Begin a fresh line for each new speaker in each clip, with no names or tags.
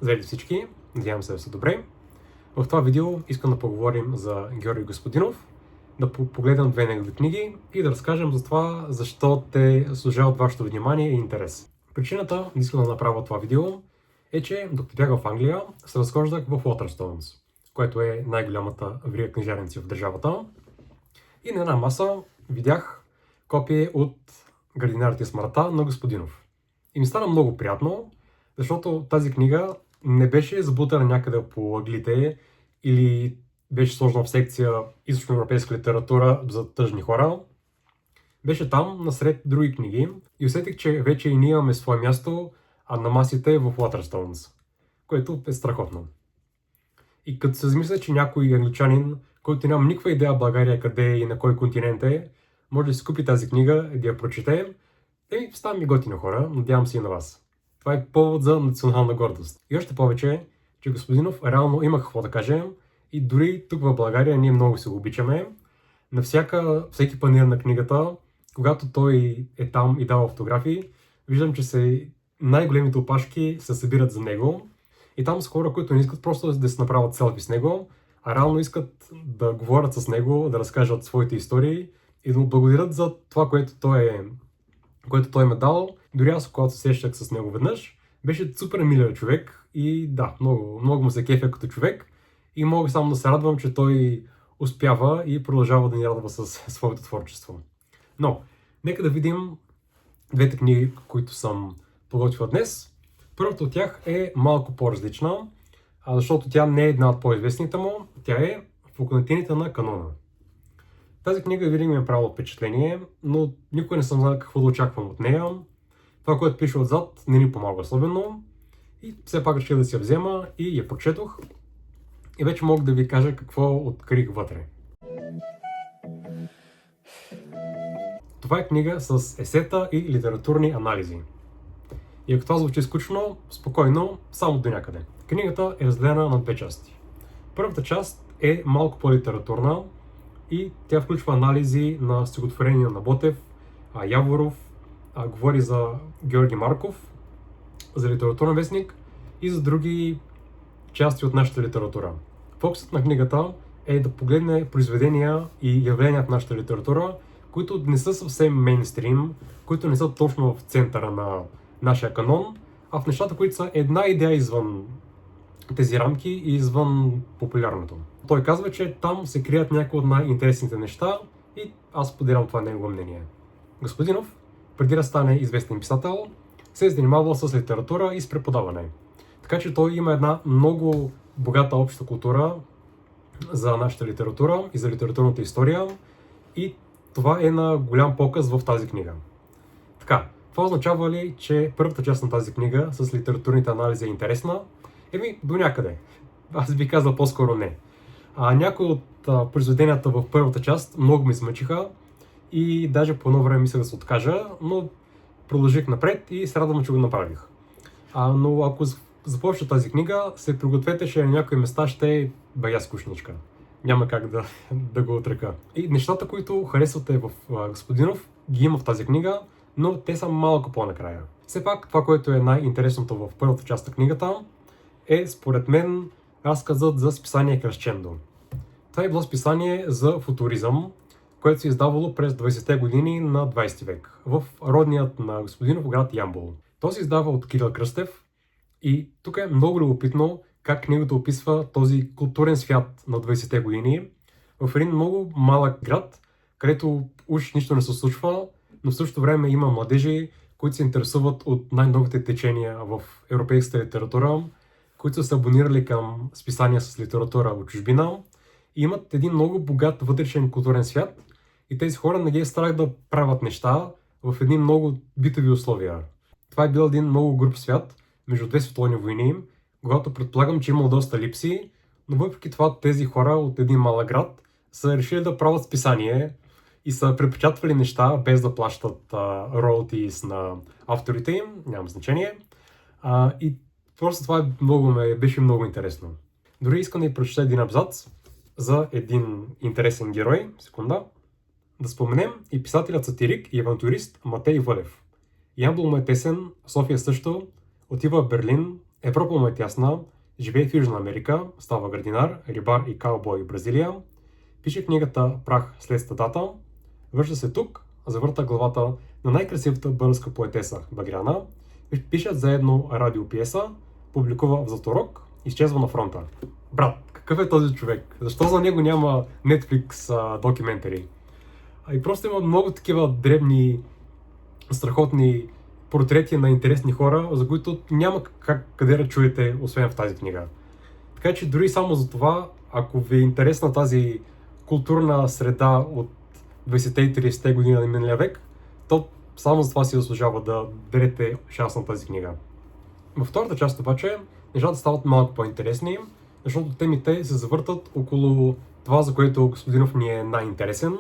Здравейте всички, надявам се да сте добре. В това видео искам да поговорим за Георги Господинов, да погледнем две негови книги и да разкажем за това, защо те служават вашето внимание и интерес. Причината да искам да направя това видео е, че докато бях в Англия, се разхождах в Waterstones, което е най-голямата верига книжарници в държавата. И на една маса видях копие от Градинарите и смъртта на Господинов. И ми стана много приятно, защото тази книга не беше забутана някъде по ъглите или беше сложена в секция източноевропейска литература за тъжни хора. Беше там, насред други книги и усетих, че вече и ние имаме свое място на масите в Waterstones, което е страхотно. И като се замисля, че някой англичанин, който няма никаква идея в България къде и на кой континент е, може да си купи тази книга и да я прочете, става ми готино хора, надявам се и на вас. Това е повод за национална гордост. И още повече, че Господинов реално има какво да кажем и дори тук в България ние много се го обичаме. На всеки панаир на книгата, когато той е там и дава автографи, виждам, че най-големите опашки се събират за него. И там са хора, които не искат просто да се направят селфи с него, а реално искат да говорят с него, да разкажат своите истории и да му благодарят за това, което той ме дал. Дори аз, когато се срещах с него веднъж, беше супер милия човек и да, много му се кефя като човек и мога само да се радвам, че той успява и продължава да ни радва със своето творчество. Но, нека да видим двете книги, които съм подготвил днес. Първата от тях е малко по-различна, защото тя не е една от по-известните му, тя е Фукнатините на канона. Тази книга винаги ми е правила впечатление, но никога не съм знал какво да очаквам от нея. Това, което пише отзад, не ни помага особено. И все пак реших да си я взема и я прочетох. И вече мога да ви кажа какво открих вътре. Това е книга с есета и литературни анализи. И ако това звучи скучно, спокойно, само до някъде. Книгата е разделена на две части. Първата част е малко по-литературна и тя включва анализи на стихотворения на Ботев, Яворов, говори за Георги Марков, за литературен вестник и за други части от нашата литература. Фокусът на книгата е да погледне произведения и явления в нашата литература, които не са съвсем мейнстрим, които не са точно в центъра на нашия канон, а в нещата, които са една идея извън тези рамки и извън популярното. Той казва, че там се крият някои от най-интересните неща и аз поделям това негово мнение. Господинов, преди да стане известен писател, се е занимавал с литература и с преподаване. Така че той има една много богата обща култура за нашата литература и за литературната история и това е на голям показ в тази книга. Така, това означава ли, че първата част на тази книга с литературните анализи е интересна? До някъде. Аз би казал по-скоро не. Някои от произведенията в първата част много ме измъчиха и даже по едно време мислех да се откажа, но продължих напред и се радвам, че го направих. Но ако започна тази книга, се пригответе, че на някои места ще е бая скучничка. Няма как да го отрека. И нещата, които харесвате в Господинов, ги има в тази книга, но те са малко по-накрая. Все пак, това, което е най-интересното в първата част на книгата, е според мен разказът за списание Кръсчендо. Това е било списание за футуризъм, което се издавало през 20-те години на 20 век в родният на Господинов град Ямбол. То се издава от Кирил Кръстев и тук е много любопитно как книгата описва този културен свят на 20-те години в един много малък град, където уж нищо не се случва, но в същото време има младежи, които се интересуват от най-новите течения в европейската литература, които са се абонирали към списания с литература от чужбина и имат един много богат вътрешен културен свят и тези хора не ги е страх да правят неща в едни много битови условия. Това е бил един много груб свят между две световни войни, когато предполагам, че имало доста липси, но въпреки това тези хора от един малък град са решили да правят списание и са препечатвали неща без да плащат роялтис на авторите им, няма значение. И просто това беше много интересно. Дори искам да ви прочета един абзац за един интересен герой. Секунда. Да споменем и писателят сатирик и авантюрист Матей Вълев. Ямбол му е тесен, София също, отива в Берлин, Европа му е тясна, живее в Южна Америка, става градинар, рибар и каубой в Бразилия, пише книгата Прах след стадата, връща се тук, завърта главата на най-красивата българска поетеса Багряна, пишат заедно радиопиеса, публикува в Златорог, изчезва на фронта. Брат, какъв е този човек? Защо за него няма Netflix документари? И просто има много такива дребни, страхотни портрети на интересни хора, за които няма къде да чуете, освен в тази книга. Така че дори само за това, ако ви е интересна тази културна среда от 20-те и 30-те години на миналия век, то само за това си заслужава да дадете шанс на тази книга. Във втората част обаче нещата стават малко по-интересни, защото темите се завъртат около това, за което Господинов ни е най-интересен,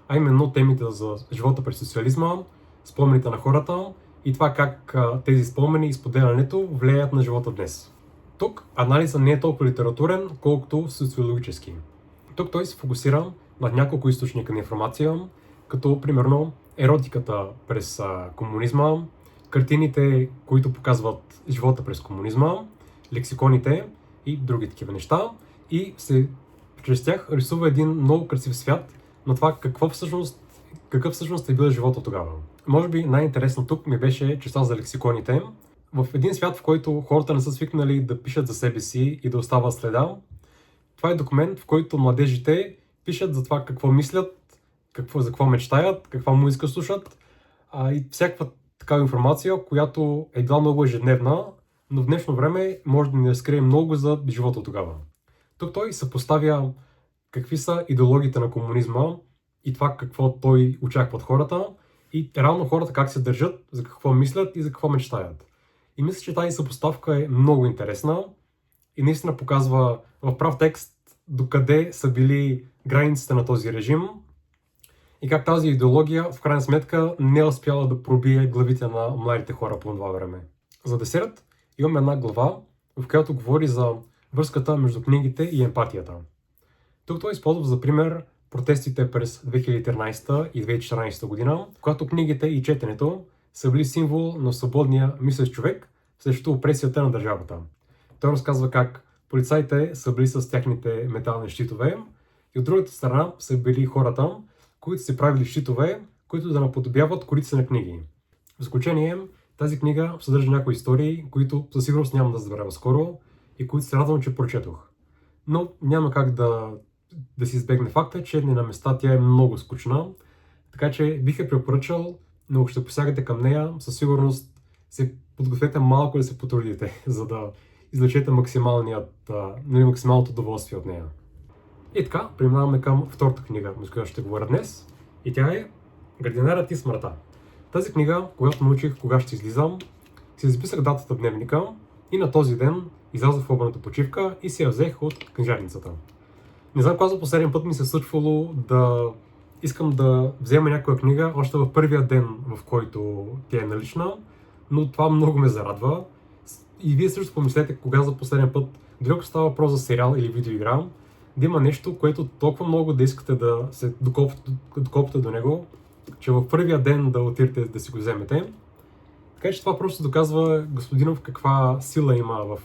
а именно темите за живота през социализма, спомените на хората и това как тези спомени и споделянето влияят на живота днес. Тук анализът не е толкова литературен, колкото социологически. Тук той се фокусира на няколко източника на информация, като примерно еротиката през комунизма, картините, които показват живота през комунизма, лексиконите и други такива неща. И чрез тях рисува един много красив свят на това какъв всъщност е бил живота тогава. Може би най-интересно тук ми беше частта за лексиконите. В един свят, в който хората не са свикнали да пишат за себе си и да остават следа, това е документ, в който младежите пишат за това какво мислят, за какво мечтаят, каква музика слушат и всякаква такава информация, която е била много ежедневна, но в днешно време може да ни разкрие много за живота тогава. Тук той съпоставя какви са идеологиите на комунизма и това какво той очаква от хората и реално хората как се държат, за какво мислят и за какво мечтаят. И мисля, че тази съпоставка е много интересна и наистина показва в прав текст докъде са били границите на този режим и как тази идеология в крайна сметка не е успяла да пробие главите на младите хора по това време. За десерт имам една глава, в която говори за връзката между книгите и емпатията. Тук той използва за пример протестите през 2013 и 2014 година, когато книгите и четенето са били символ на свободния мислещ човек срещу опресията на държавата. Той разказва как полицаите са били с тяхните метални щитове и от другата страна са били хората, които са правили щитове, които да наподобяват корици на книги. В заключение, тази книга съдържа някои истории, които със сигурност няма да забравя скоро и които се радвам, че прочетох. Но няма как да си избегне факта, че на места тя е много скучна, така че бих я препоръчал, но ако ще посягате към нея, със сигурност се подгответе малко да се потрудите, за да извлечете максималното удоволствие от нея. И така, преминаваме към втората книга, за която ще говоря днес, и тя е Градинарът и смъртта. Тази книга, когато научих кога ще излизам, си записах датата в дневника и на този ден излязох в обедната почивка и си я взех от книжарницата. Не знам кога за последен път ми се случвало да искам да взема някоя книга още в първия ден, в който тя е налична, но това много ме зарадва. И вие също помислете кога за последен път, дори ако става въпрос за сериал или видеоигра, да има нещо, което толкова много да искате да се докопате до него, че в първия ден да отидете да си го вземете. Така че това просто доказва Господинов каква сила има в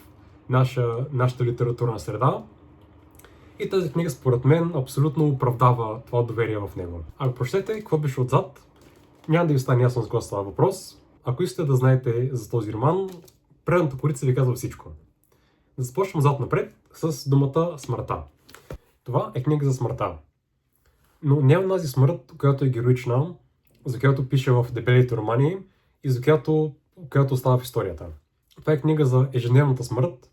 нашата литературна среда. И тази книга според мен абсолютно оправдава това доверие в него. Ако прочетете какво беше отзад, няма да ви стане ясно за какво става въпрос. Ако искате да знаете за този роман, предната корица ви казва всичко. Да започнем зад напред с думата смъртта. Това е книга за смъртта. Но не е онази смърт, която е героична, за която пише в дебелите романи и за която остава в историята. Това е книга за ежедневната смърт,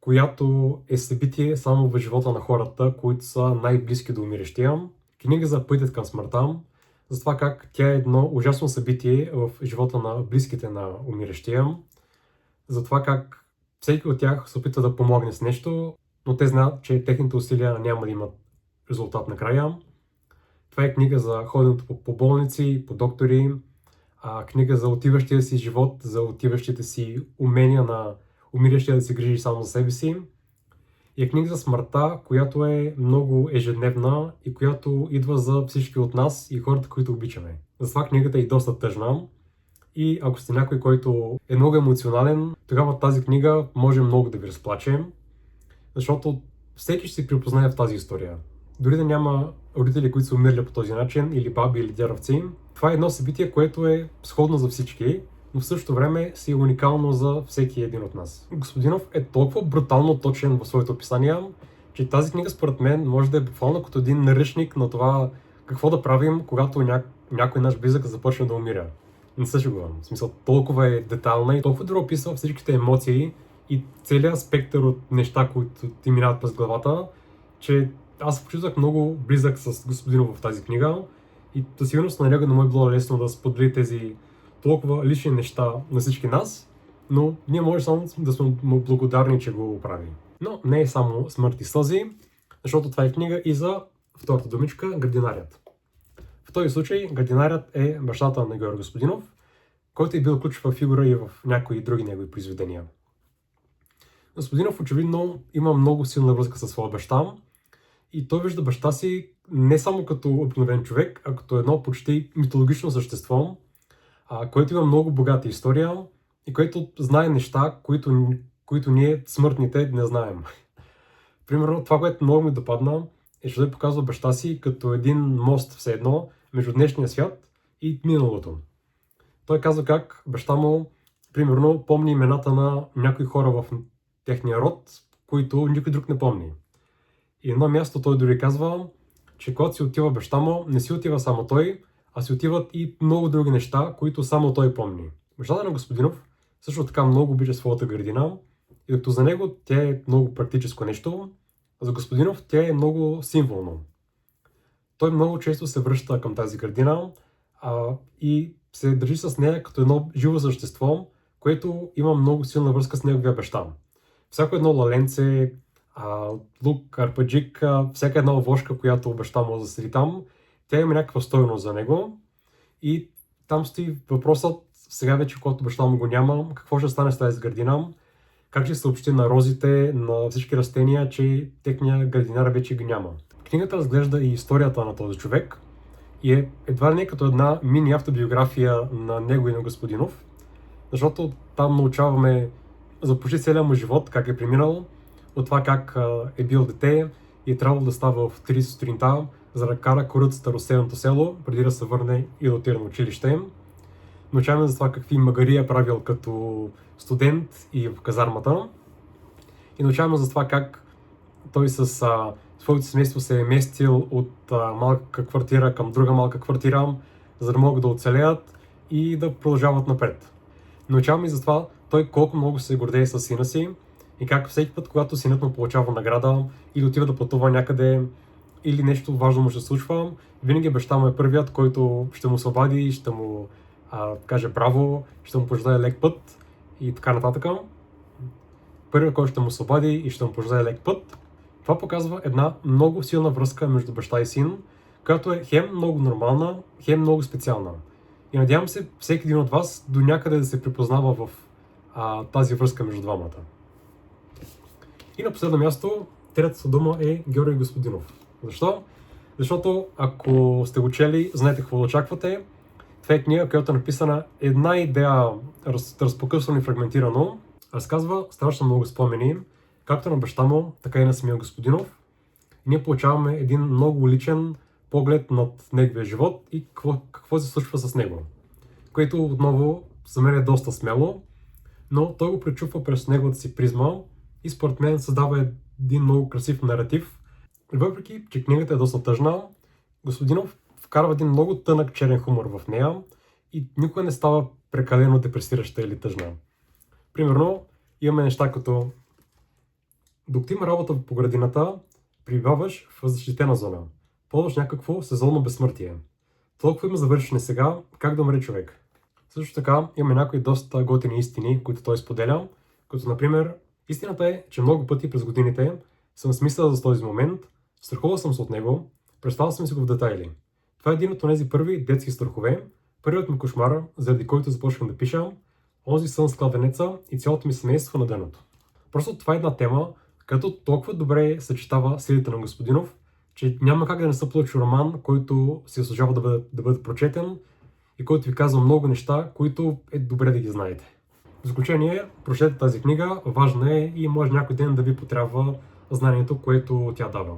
която е събитие само в живота на хората, които са най-близки до умиращия. Книга за пътят към смъртта, за това как тя е едно ужасно събитие в живота на близките на умиращия, за това как всеки от тях се опитва да помогне с нещо, но те знаят, че техните усилия няма да имат резултат накрая. Това е книга за ходенето по болници, по доктори, книга за отиващия си живот, за отиващите си умения на умиращия да се грижи само за себе си. И е книга за смъртта, която е много ежедневна и която идва за всички от нас и хората, които обичаме. Затова книгата е и доста тъжна. И ако сте някой, който е много емоционален, тогава тази книга може много да ви разплаче, защото всеки ще се припознае в тази история. Дори да няма родители, които са умерли по този начин, или баби, или дядовци, това е едно събитие, което е сходно за всички, но в същото време си е уникално за всеки един от нас. Господинов е толкова брутално точен в своите описания, че тази книга според мен може да е буквално като един наръчник на това какво да правим, когато някой наш близък започне да умира. Не се шегувам. В смисъл, толкова е детайлна и толкова добре описва всичките емоции и целият спектър от неща, които ти минават през главата, че аз се почувствах много близък с Господинов в тази книга и със сигурност на него не му е било лесно да сподели тези толкова лични неща на всички нас, но ние може само да сме му благодарни, че го прави. Но не е само смърт и сълзи, защото това е книга и за втората думичка – градинарят. В този случай градинарят е бащата на Георги Господинов, който е бил ключова фигура и в някои други негови произведения. Господинов очевидно има много силна връзка със своя баща и той вижда баща си не само като обикновен човек, а като едно почти митологично същество, което има много богата история и което знае неща, които ние, смъртните, не знаем. Примерно, това, което много ми допадна, е, че той показва баща си като един мост все едно между днешния свят и миналото. Той казва как баща му, примерно, помни имената на някои хора в техния род, които никой друг не помни. И едно място той дори казва, че когато си отива баща му, не си отива само той, а си отиват и много други неща, които само той помни. Бащата на Господинов също така много обича своята градина и докато за него тя е много практическо нещо, за Господинов тя е много символно. Той много често се връща към тази градина и се държи с нея като едно живо същество, което има много силна връзка с неговия баща. Всяко едно лаленце, лук, арпаджик, всяка една овошка, която баща му заседи там, тя има някаква стойност за него и там стои въпросът, сега вече, когато баща му го няма, какво ще стане с тази градина, как ще съобщи на розите, на всички растения, че техния градинар вече ги няма. Книгата разглежда и историята на този човек и е едва ли не като една мини автобиография на него и на Господинов, защото там научаваме за почти целия му живот, как е преминал, от това как е бил дете и е трябвало да става в 30 сутринта, за да кара коруцата в разселеното село, преди да се върне и да отиде на училище. Научаваме за това какви магари е правил като студент и в казармата. И научаваме за това как той с своето семейство се е местил от малка квартира към друга малка квартира, за да могат да оцелеят и да продължават напред. Научаваме и за това той колко много се гордее с сина си и как всеки път, когато синът му получава награда или отива да пътува някъде или нещо важно му ще случва, винаги баща му е първият, който ще му се обади, ще му каже браво, ще му пожелае лек път и така нататък. Първият, който ще му се обади и ще му пожелае лек път. Това показва една много силна връзка между баща и син, която е хем много нормална, хем много специална. И надявам се всеки един от вас до някъде да се припознава в тази връзка между двамата. И на последно място, третата дума е Георги Господинов. Защо? Защото ако сте го чели, знаете какво да очаквате. Това е книга, която е написана една идея, разпокъсвано и фрагментирано. Разказва страшно много спомени, както на баща му, така и на самия Господинов. Ние получаваме един много личен поглед над неговия живот и какво се случва с него. Което отново за мен е доста смело, но той го пречупва през неговата си призма и според мен създава един много красив наратив. И въпреки, че книгата е доста тъжна, Господинов вкарва един много тънък черен хумор в нея и никога не става прекалено депресираща или тъжна. Примерно, имаме неща като: докато има работа по градината, прибиваваш в защитена зона, ползваш някакво сезонно безсмъртие. Толкова има завършене сега, как да умре човек. Също така има някои доста готини истини, които той споделя, като например, истината е, че много пъти през годините съм смислял за този момент, страхувал съм се от него, представил съм си го в детайли. Това е един от тези първи детски страхове, първият ми кошмар, заради който започвам да пиша, онзи сън с кладенеца и цялото ми семейство на дъното. Просто това е една тема, като толкова добре съчетава силите на Господинов, че няма как да не се получи роман, който си заслужава да бъде прочетен и който ви казва много неща, които е добре да ги знаете. В заключение, прочете тази книга, важна е и може някой ден да ви потрябва знанието, което тя дава.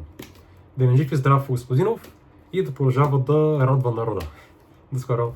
Да не жив и здрав Господинов и да продължава да радва народа. До скоро!